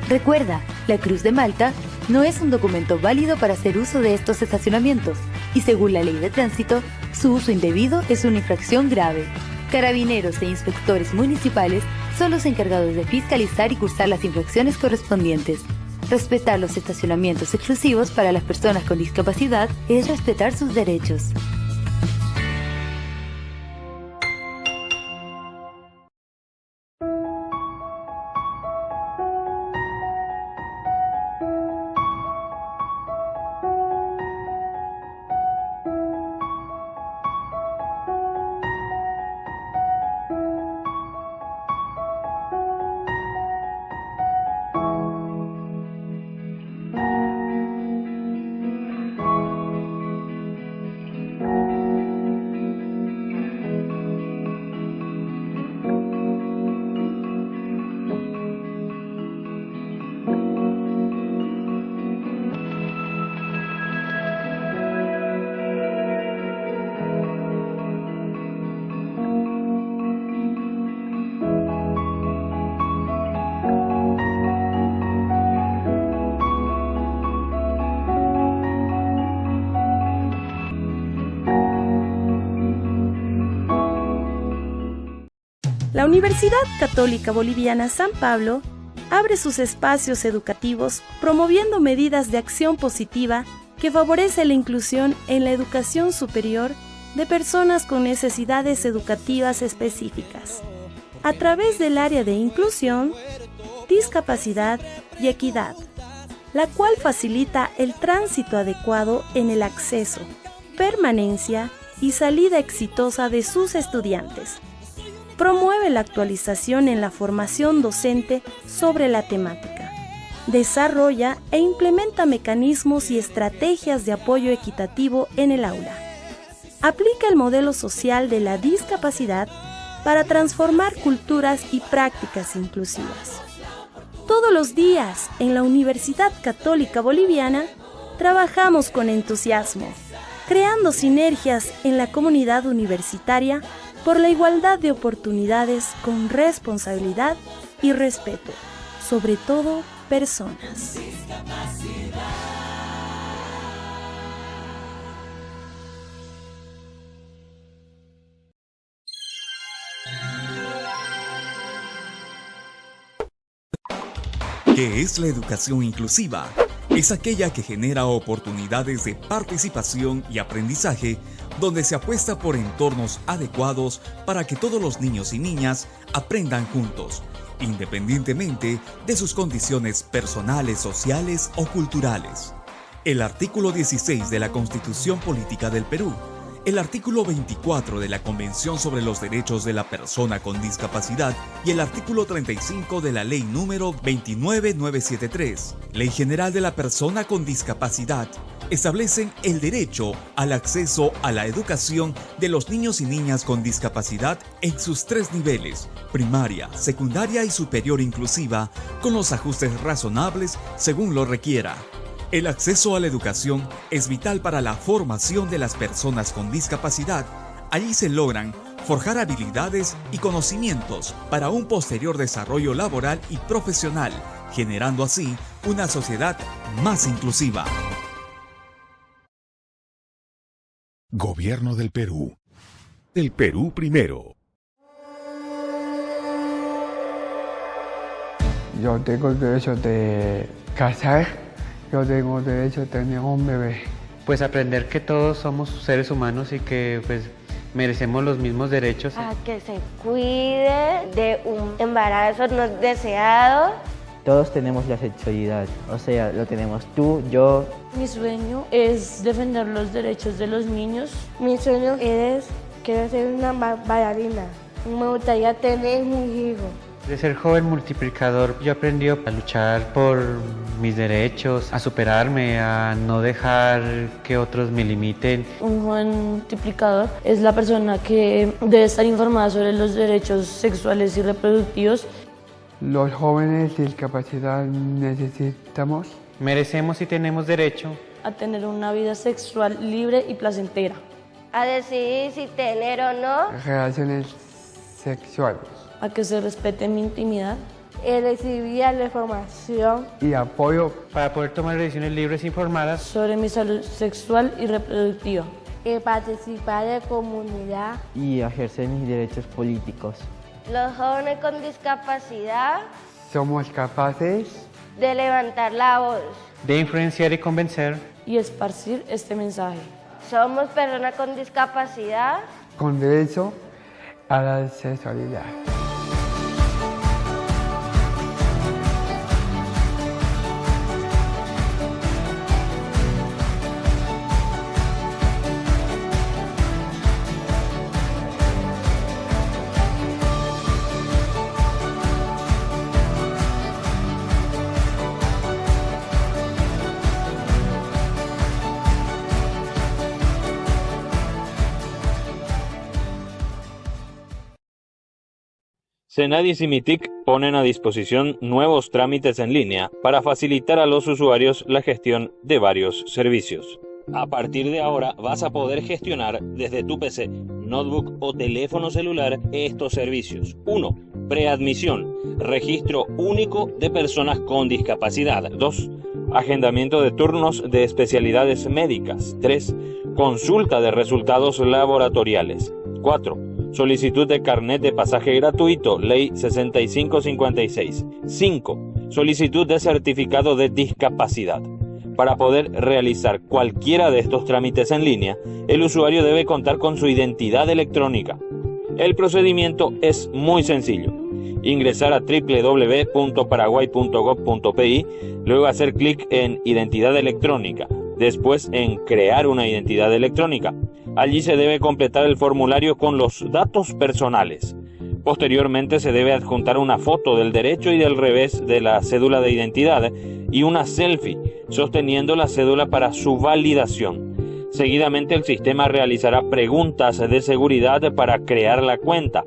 Speaker 9: Recuerda, la Cruz de Malta no es un documento válido para hacer uso de estos estacionamientos y según la ley de tránsito, su uso indebido es una infracción grave. Carabineros e inspectores municipales son los encargados de fiscalizar y cursar las infracciones correspondientes. Respetar los estacionamientos exclusivos para las personas con discapacidad es respetar sus derechos.
Speaker 10: La Universidad Católica Boliviana San Pablo abre sus espacios educativos promoviendo medidas de acción positiva que favorece la inclusión en la educación superior de personas con necesidades educativas específicas, a través del área de inclusión, discapacidad y equidad, la cual facilita el tránsito adecuado en el acceso, permanencia y salida exitosa de sus estudiantes. Promueve la actualización en la formación docente sobre la temática. Desarrolla e implementa mecanismos y estrategias de apoyo equitativo en el aula. Aplica el modelo social de la discapacidad para transformar culturas y prácticas inclusivas. Todos los días en la Universidad Católica Boliviana trabajamos con entusiasmo, creando sinergias en la comunidad universitaria por la igualdad de oportunidades con responsabilidad y respeto, sobre todo personas.
Speaker 11: ¿Qué es la educación inclusiva? Es aquella que genera oportunidades de participación y aprendizaje donde se apuesta por entornos adecuados para que todos los niños y niñas aprendan juntos, independientemente de sus condiciones personales, sociales o culturales. El artículo 16 de la Constitución Política del Perú, el artículo 24 de la Convención sobre los Derechos de la Persona con Discapacidad y el artículo 35 de la Ley número 29973, Ley General de la Persona con Discapacidad, establecen el derecho al acceso a la educación de los niños y niñas con discapacidad en sus 3 niveles, primaria, secundaria y superior inclusiva, con los ajustes razonables según lo requiera. El acceso a la educación es vital para la formación de las personas con discapacidad. Allí se logran forjar habilidades y conocimientos para un posterior desarrollo laboral y profesional, generando así una sociedad más inclusiva.
Speaker 1: Gobierno del Perú. El Perú primero.
Speaker 12: Yo tengo el derecho de casar. Yo tengo derecho a tener un bebé.
Speaker 13: Pues aprender que todos somos seres humanos y que pues merecemos los mismos derechos.
Speaker 2: A que se cuide de un embarazo no deseado.
Speaker 14: Todos tenemos la sexualidad, o sea, lo tenemos tú, yo.
Speaker 15: Mi sueño es defender los derechos de los niños.
Speaker 2: Mi sueño es quiero ser una bailarina. Me gustaría tener un hijo.
Speaker 13: De ser joven multiplicador, yo aprendí a luchar por mis derechos, a superarme, a no dejar que otros me limiten.
Speaker 15: Un joven multiplicador es la persona que debe estar informada sobre los derechos sexuales y reproductivos.
Speaker 12: Los jóvenes de discapacidad
Speaker 13: merecemos y tenemos derecho
Speaker 15: a tener una vida sexual libre y placentera.
Speaker 2: A decidir si tener o no
Speaker 12: relaciones sexuales.
Speaker 15: A que se respete mi intimidad.
Speaker 2: Y recibir la información
Speaker 12: y apoyo
Speaker 13: para poder tomar decisiones libres e informadas
Speaker 15: sobre mi salud sexual y reproductiva.
Speaker 2: Y participar en la comunidad.
Speaker 14: Y ejercer mis derechos políticos.
Speaker 2: Los jóvenes con discapacidad
Speaker 12: somos capaces
Speaker 2: de levantar la voz,
Speaker 13: de influenciar y convencer
Speaker 15: y esparcir este mensaje.
Speaker 2: Somos personas con discapacidad
Speaker 12: con derecho a la sexualidad.
Speaker 16: Senadis y MITIC ponen a disposición nuevos trámites en línea para facilitar a los usuarios la gestión de varios servicios. A partir de ahora vas a poder gestionar desde tu PC, notebook o teléfono celular estos servicios. 1. Preadmisión, registro único de personas con discapacidad. 2. Agendamiento de turnos de especialidades médicas. 3. Consulta de resultados laboratoriales. 4. Solicitud de carnet de pasaje gratuito, Ley 6556. 5. Solicitud de certificado de discapacidad. Para poder realizar cualquiera de estos trámites en línea, el usuario debe contar con su identidad electrónica. El procedimiento es muy sencillo. Ingresar a www.paraguay.gov.pi, luego hacer clic en Identidad electrónica, Después, en crear una identidad electrónica. Allí se debe completar el formulario con los datos personales. Posteriormente se debe adjuntar una foto del derecho y del revés de la cédula de identidad y una selfie sosteniendo la cédula para su validación. Seguidamente el sistema realizará preguntas de seguridad para crear la cuenta.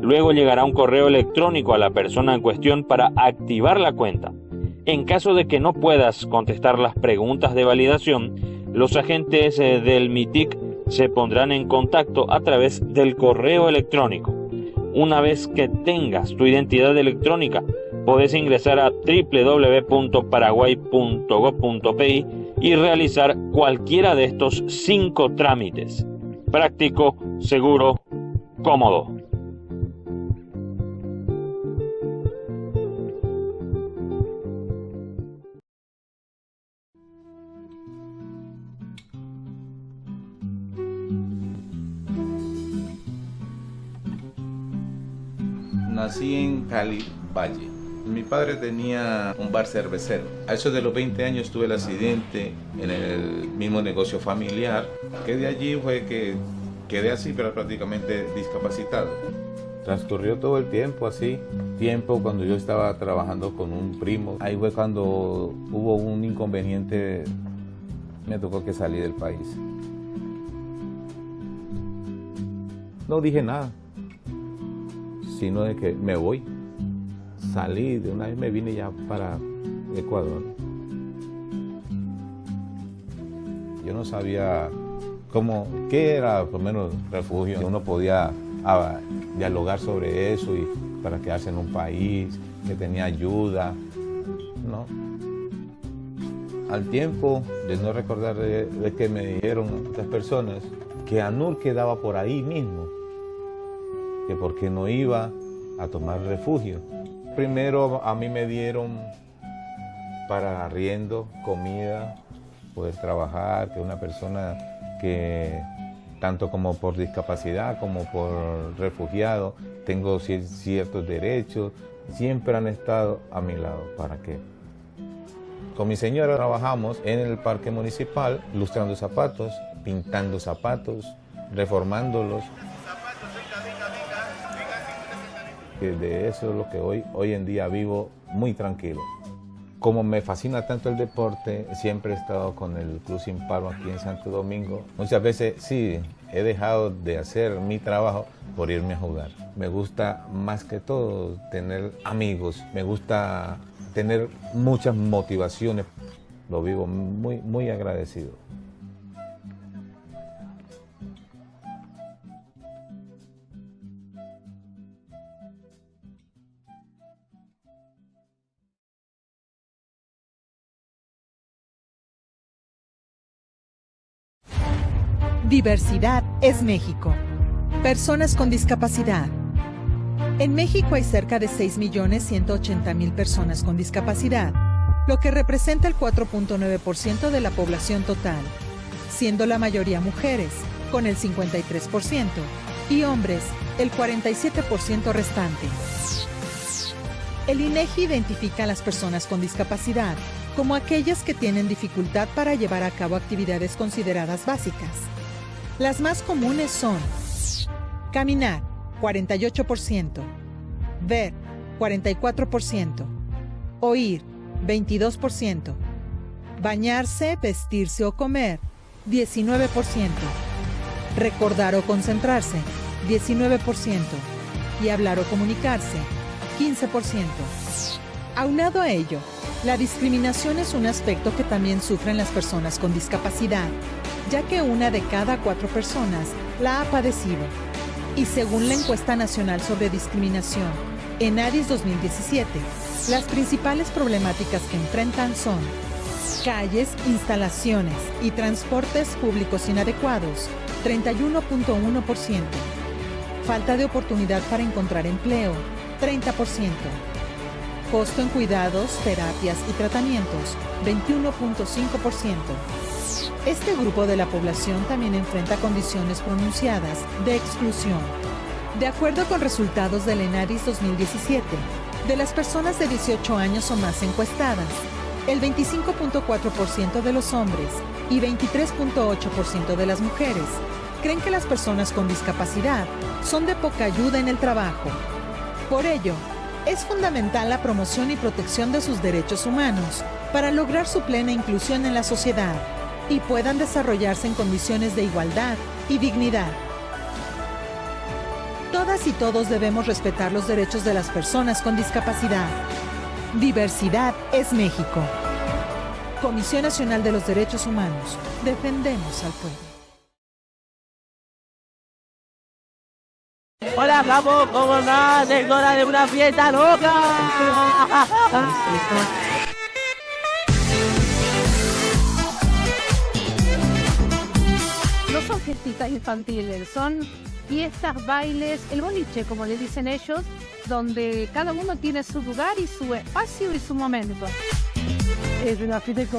Speaker 16: Luego llegará un correo electrónico a la persona en cuestión para activar la cuenta. En caso de que no puedas contestar las preguntas de validación, los agentes del MITIC se pondrán en contacto a través del correo electrónico. Una vez que tengas tu identidad electrónica, puedes ingresar a www.paraguay.gov.pi y realizar cualquiera de estos 5 trámites. Práctico, seguro, cómodo.
Speaker 17: Nací en Cali, Valle. Mi padre tenía un bar cervecero. A eso de los 20 años tuve el accidente en el mismo negocio familiar, que de allí fue que quedé así, pero prácticamente discapacitado. Transcurrió todo el tiempo así. Tiempo cuando yo estaba trabajando con un primo. Ahí fue cuando hubo un inconveniente, me tocó que salí del país. No dije nada, sino de que me voy. Salí, de una vez me vine ya para Ecuador. Yo no sabía qué era, por lo menos, refugio. Uno podía dialogar sobre eso y para quedarse en un país, que tenía ayuda, ¿no? Al tiempo de no recordar de que me dijeron otras personas que ANUR quedaba por ahí mismo, que por qué no iba a tomar refugio. Primero a mí me dieron para arriendo, comida, poder trabajar, que una persona que tanto como por discapacidad como por refugiado tengo ciertos derechos, siempre han estado a mi lado. ¿Para qué? Con mi señora trabajamos en el parque municipal, lustrando zapatos, pintando zapatos, reformándolos. De eso es lo que hoy en día vivo muy tranquilo. Como me fascina tanto el deporte, siempre he estado con el Club Sin Paro aquí en Santo Domingo. Muchas veces sí, he dejado de hacer mi trabajo por irme a jugar. Me gusta más que todo tener amigos, me gusta tener muchas motivaciones. Lo vivo muy, muy agradecido.
Speaker 18: Diversidad es México. Personas con discapacidad. En México hay cerca de 6.180.000 personas con discapacidad, lo que representa el 4.9% de la población total, siendo la mayoría mujeres, con el 53%, y hombres, el 47% restante. El INEGI identifica a las personas con discapacidad como aquellas que tienen dificultad para llevar a cabo actividades consideradas básicas. Las más comunes son caminar, 48%, ver, 44%, oír, 22%, bañarse, vestirse o comer, 19%, recordar o concentrarse, 19%, y hablar o comunicarse, 15%. Aunado a ello, la discriminación es un aspecto que también sufren las personas con discapacidad, ya que 1 de cada 4 personas la ha padecido. Y según la Encuesta Nacional sobre Discriminación, ENADIS 2017, las principales problemáticas que enfrentan son calles, instalaciones y transportes públicos inadecuados, 31.1%, falta de oportunidad para encontrar empleo, 30%, costo en cuidados, terapias y tratamientos, 21.5%. Este grupo de la población también enfrenta condiciones pronunciadas de exclusión. De acuerdo con resultados del ENADIS 2017, de las personas de 18 años o más encuestadas, el 25.4% de los hombres y 23.8% de las mujeres creen que las personas con discapacidad son de poca ayuda en el trabajo. Por ello, es fundamental la promoción y protección de sus derechos humanos para lograr su plena inclusión en la sociedad y puedan desarrollarse en condiciones de igualdad y dignidad. Todas y todos debemos respetar los derechos de las personas con discapacidad. Diversidad es México. Comisión Nacional de los Derechos Humanos. Defendemos al pueblo.
Speaker 19: Hola, vamos, ¿cómo no? Es hora de una fiesta loca.
Speaker 20: No son fiestitas infantiles, son fiestas, bailes, el boliche, como le dicen ellos, donde cada uno tiene su lugar y su espacio y su momento.
Speaker 21: Es una fiesta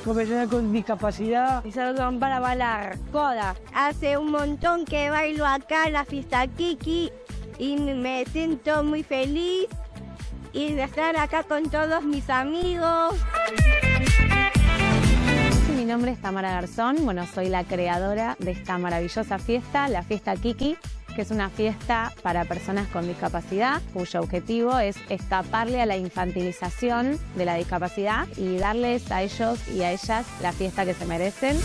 Speaker 21: con personas con discapacidad.
Speaker 2: Y solo son para bailar, coda. Hace un montón que bailo acá en la fiesta Kiki y me siento muy feliz y de estar acá con todos mis amigos.
Speaker 22: Mi nombre es Tamara Garzón, soy la creadora de esta maravillosa fiesta, la fiesta Kiki, que es una fiesta para personas con discapacidad, cuyo objetivo es escaparle a la infantilización de la discapacidad y darles a ellos y a ellas la fiesta que se merecen.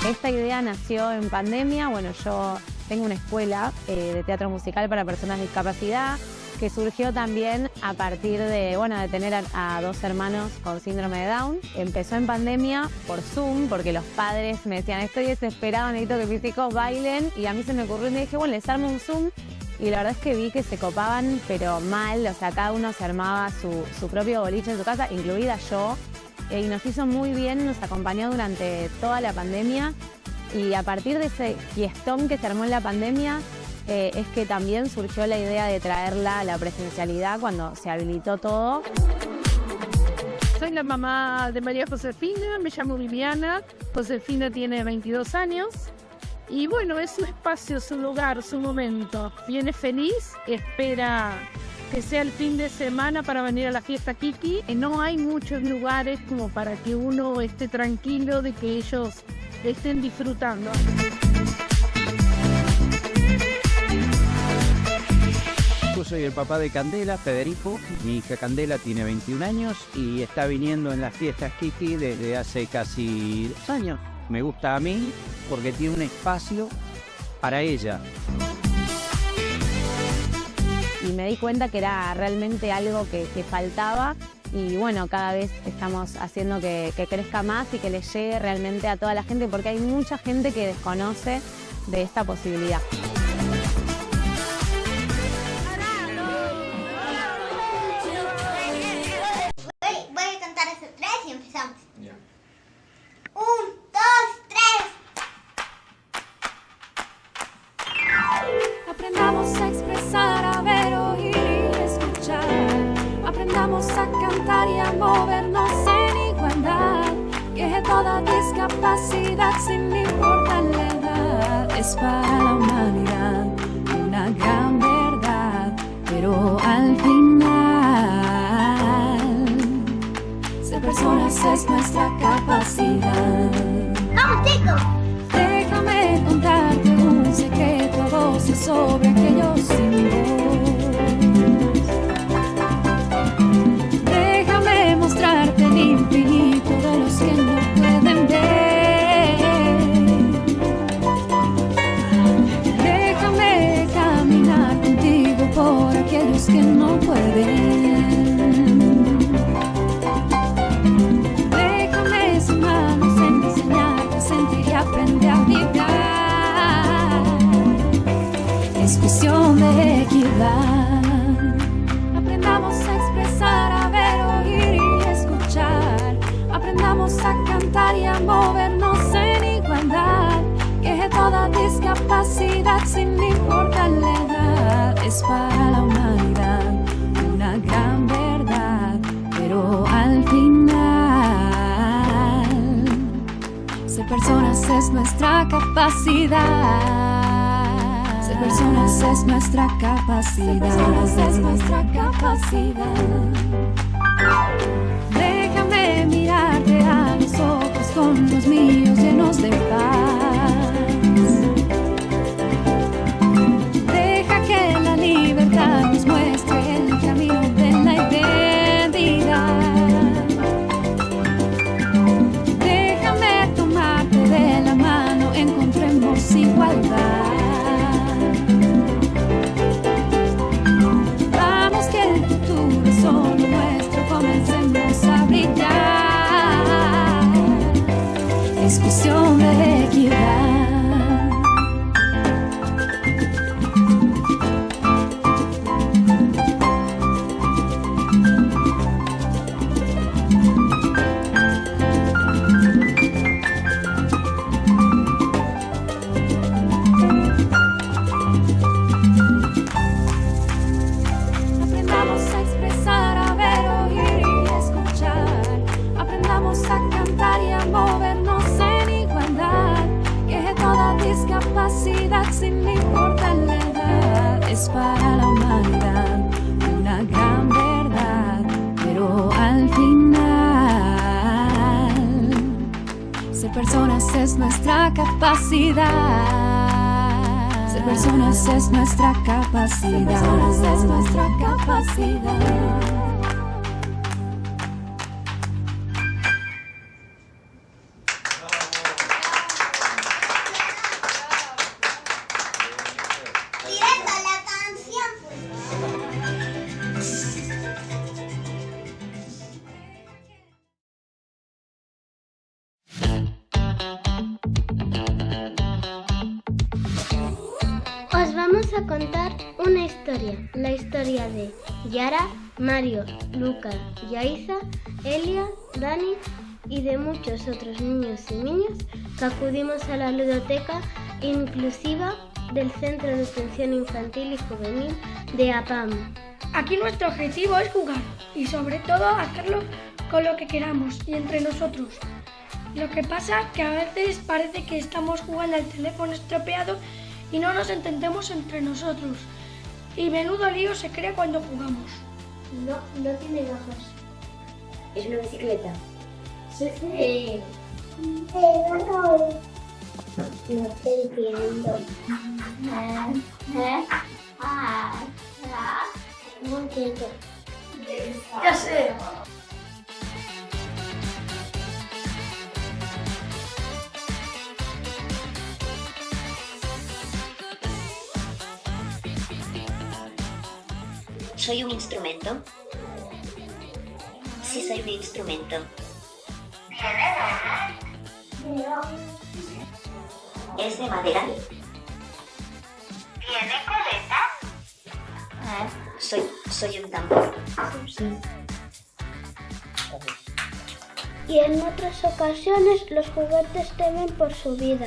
Speaker 22: Esta idea nació en pandemia. Yo tengo una escuela de teatro musical para personas con discapacidad, que surgió también a partir de tener a dos hermanos con síndrome de Down. Empezó en pandemia por Zoom, porque los padres me decían, estoy desesperado, necesito que mis hijos bailen, y a mí se me ocurrió y me dije, les armo un Zoom, y la verdad es que vi que se copaban, pero mal, cada uno se armaba su propio boliche en su casa, incluida yo, y nos hizo muy bien, nos acompañó durante toda la pandemia, y a partir de ese fiestón que se armó en la pandemia, es que también surgió la idea de traerla a la presencialidad cuando se habilitó todo.
Speaker 20: Soy la mamá de María Josefina, me llamo Viviana. Josefina tiene 22 años y es su espacio, su lugar, su momento. Viene feliz, espera que sea el fin de semana para venir a la fiesta Kiki. No hay muchos lugares como para que uno esté tranquilo de que ellos estén disfrutando.
Speaker 23: Yo soy el papá de Candela, Federico. Mi hija Candela tiene 21 años y está viniendo en las fiestas Kiki desde hace casi 2 años. Me gusta a mí porque tiene un espacio para ella.
Speaker 22: Y me di cuenta que era realmente algo que faltaba y cada vez estamos haciendo que crezca más y que le llegue realmente a toda la gente, porque hay mucha gente que desconoce de esta posibilidad.
Speaker 24: Voy a contar hasta 3 y empezamos. 1, 2, 3.
Speaker 8: Aprendamos a expresar, a ver, oír y escuchar. Aprendamos a cantar y a movernos en igualdad. Que toda discapacidad, sin importar la edad, es para la humanidad una gran verdad. Pero al final, ser personas es nuestra capacidad. ¡Vamos, chicos! Déjame contarte un secreto a voces sobre aquellos sin voz. Déjame mostrarte el infinito de los que no pueden ver. Déjame caminar contigo por aquellos que no pueden. Déjame sin manos enseñarte a sentir y aprender a vibrar. Es cuestión de equidad. Aprendamos a expresar, a ver, oír y escuchar. Aprendamos a cantar y a movernos en igualdad. Que toda discapacidad, sin importar la edad, es para la humanidad una gran verdad. Pero al final, ser personas es nuestra capacidad. Ser personas es nuestra capacidad. Ser personas es nuestra capacidad. Déjame somos para la humanidad una gran verdad, pero al final ser personas es nuestra capacidad. Ser personas es nuestra capacidad. Ser personas es nuestra capacidad.
Speaker 24: Os vamos a contar una historia, la historia de Yara, Mario, Luca, Yaisa, Elia, Dani y de muchos otros niños y niñas que acudimos a la ludoteca inclusiva del Centro de Atención Infantil y Juvenil de APAM.
Speaker 4: Aquí nuestro objetivo es jugar y sobre todo hacerlo con lo que queramos y entre nosotros. Lo que pasa que a veces parece que estamos jugando al teléfono estropeado y no nos entendemos entre nosotros. Y menudo lío se crea cuando jugamos.
Speaker 24: No tiene gafas.
Speaker 5: ¿Es una bicicleta?
Speaker 24: Sí. No te entiendo. No entiendo.
Speaker 4: Ya sé.
Speaker 5: ¿Soy un instrumento? Sí, soy un instrumento. ¿Es de madera?
Speaker 24: ¿Tiene coletas?
Speaker 5: Soy un tambor.
Speaker 24: Sí. Y en otras ocasiones los juguetes temen por su vida.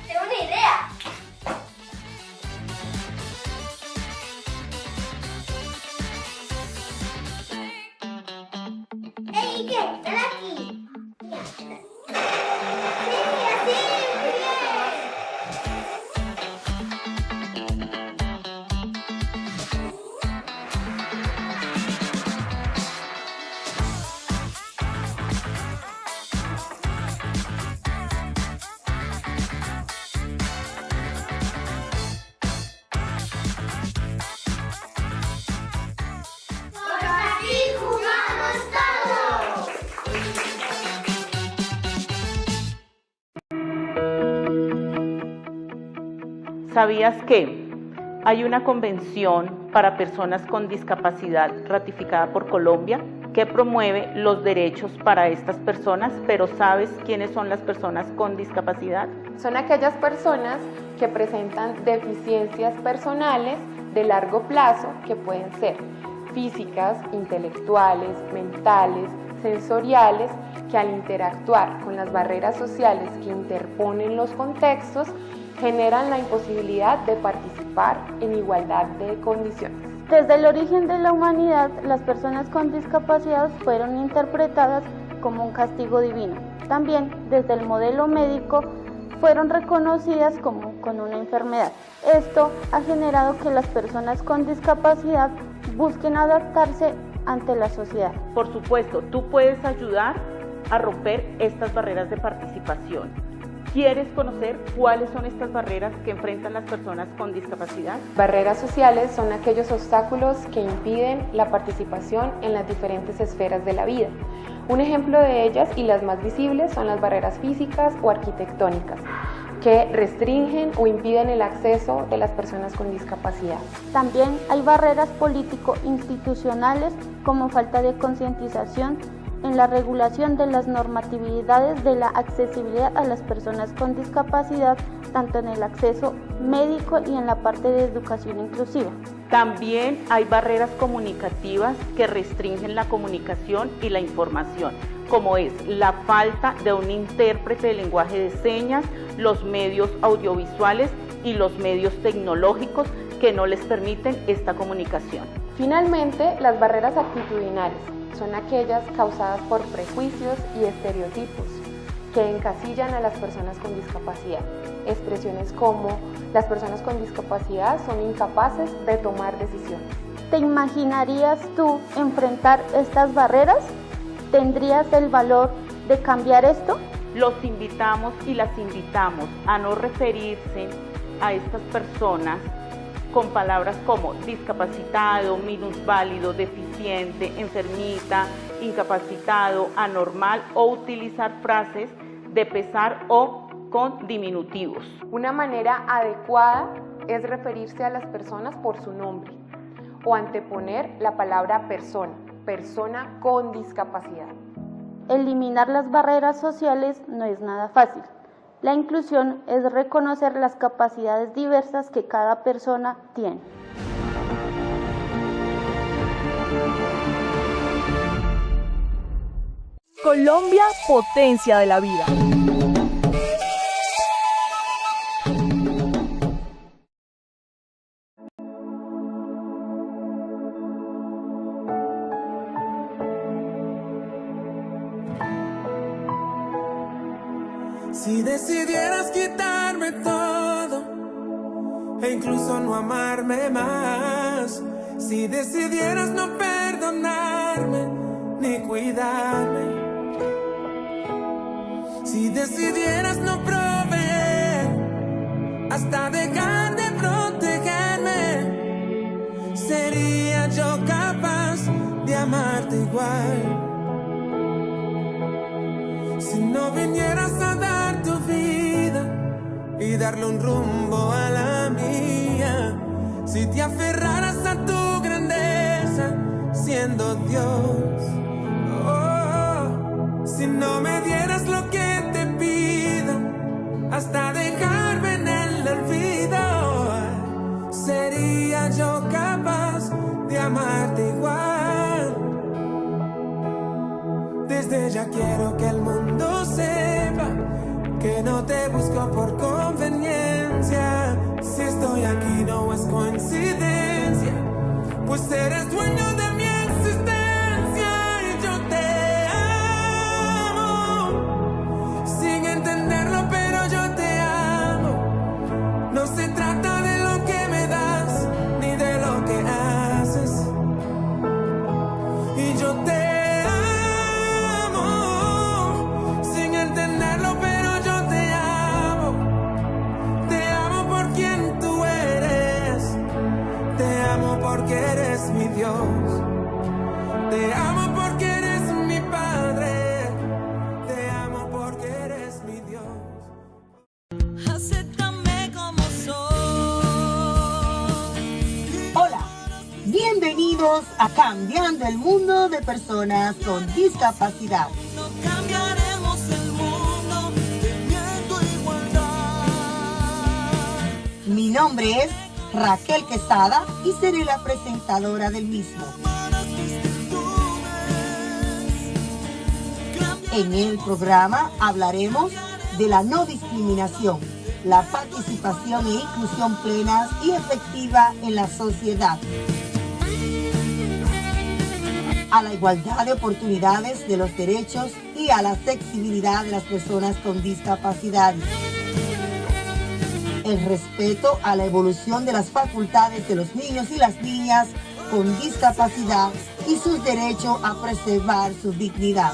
Speaker 24: ¡Tengo una idea! ¡Ey, Iker! ¡Ven aquí! Mira.
Speaker 6: ¿Sabías que hay una convención para personas con discapacidad ratificada por Colombia que promueve los derechos para estas personas? Pero ¿sabes quiénes son las personas con discapacidad?
Speaker 7: Son aquellas personas que presentan deficiencias personales de largo plazo que pueden ser físicas, intelectuales, mentales, sensoriales, que al interactuar con las barreras sociales que interponen los contextos generan la imposibilidad de participar en igualdad de condiciones.
Speaker 25: Desde el origen de la humanidad, las personas con discapacidad fueron interpretadas como un castigo divino. También, desde el modelo médico, fueron reconocidas como con una enfermedad. Esto ha generado que las personas con discapacidad busquen adaptarse ante la sociedad.
Speaker 6: Por supuesto, tú puedes ayudar a romper estas barreras de participación. ¿Quieres conocer cuáles son estas barreras que enfrentan las personas con discapacidad?
Speaker 7: Barreras sociales son aquellos obstáculos que impiden la participación en las diferentes esferas de la vida. Un ejemplo de ellas y las más visibles son las barreras físicas o arquitectónicas, que restringen o impiden el acceso de las personas con discapacidad.
Speaker 25: También hay barreras político-institucionales como falta de concientización en la regulación de las normatividades de la accesibilidad a las personas con discapacidad, tanto en el acceso médico y en la parte de educación inclusiva.
Speaker 6: También hay barreras comunicativas que restringen la comunicación y la información, como es la falta de un intérprete de lenguaje de señas, los medios audiovisuales y los medios tecnológicos que no les permiten esta comunicación.
Speaker 7: Finalmente, las barreras actitudinales son aquellas causadas por prejuicios y estereotipos que encasillan a las personas con discapacidad. Expresiones como las personas con discapacidad son incapaces de tomar decisiones.
Speaker 25: ¿Te imaginarías tú enfrentar estas barreras? ¿Tendrías el valor de cambiar esto?
Speaker 6: Los invitamos y las invitamos a no referirse a estas personas con palabras como discapacitado, minusválido, deficiente, enfermita, incapacitado, anormal o utilizar frases de pesar o con diminutivos.
Speaker 7: Una manera adecuada es referirse a las personas por su nombre o anteponer la palabra persona, persona con discapacidad.
Speaker 25: Eliminar las barreras sociales no es nada fácil. La inclusión es reconocer las capacidades diversas que cada persona tiene.
Speaker 1: Colombia, potencia de la vida.
Speaker 3: Si decidieras quitarme todo e incluso no amarme más, si decidieras no perdonarme ni cuidarme, si decidieras no proveer hasta dejar de protegerme, sería yo capaz de amarte igual. Si no vinieras a dar tu vida y darle un rumbo a la mía, si te aferraras a tu grandeza siendo Dios, oh, si no me dieras lo que te pido hasta dejarme en el olvido, sería yo capaz de amarte igual. Desde ya quiero que el mundo sepa que no te busco por conveniencia. Si estoy aquí no es coincidencia, pues eres dueño de mi existencia y yo te amo. Sin entenderlo, pero yo te amo. No se trata de lo que me das ni de lo que haces. Y yo te porque eres mi Dios, te amo porque eres mi Padre, te amo porque eres mi Dios.
Speaker 9: Acéptame como soy.
Speaker 10: Hola, bienvenidos a Cambiando el Mundo de Personas con Discapacidad.
Speaker 9: No cambiaremos el mundo teniendo igualdad.
Speaker 10: Mi nombre es Raquel Quesada y seré la presentadora del mismo. En el programa hablaremos de la no discriminación, la participación e inclusión plenas y efectiva en la sociedad, a la igualdad de oportunidades de los derechos y a la accesibilidad de las personas con discapacidad, el respeto a la evolución de las facultades de los niños y las niñas con discapacidad y sus derechos a preservar su dignidad,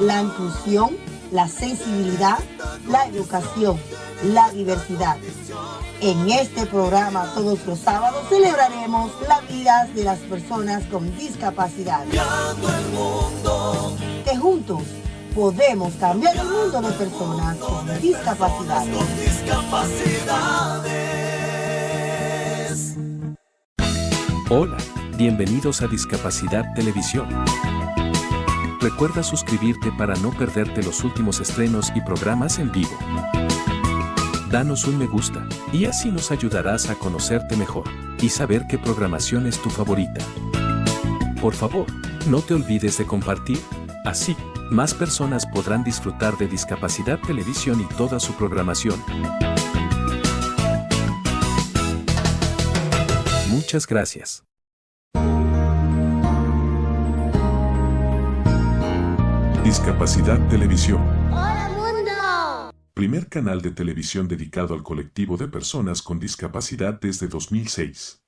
Speaker 10: la inclusión, la sensibilidad, la educación, la diversidad. En este programa todos los sábados celebraremos la vida de las personas con discapacidad. Que juntos podemos cambiar el mundo de personas con discapacidad.
Speaker 11: Hola, bienvenidos a Discapacidad Televisión. Recuerda suscribirte para no perderte los últimos estrenos y programas en vivo. Danos un me gusta, y así nos ayudarás a conocerte mejor y saber qué programación es tu favorita. Por favor, no te olvides de compartir, así más personas podrán disfrutar de Discapacidad Televisión y toda su programación. Muchas gracias. Discapacidad Televisión.
Speaker 24: ¡Hola mundo!
Speaker 11: Primer canal de televisión dedicado al colectivo de personas con discapacidad desde 2006.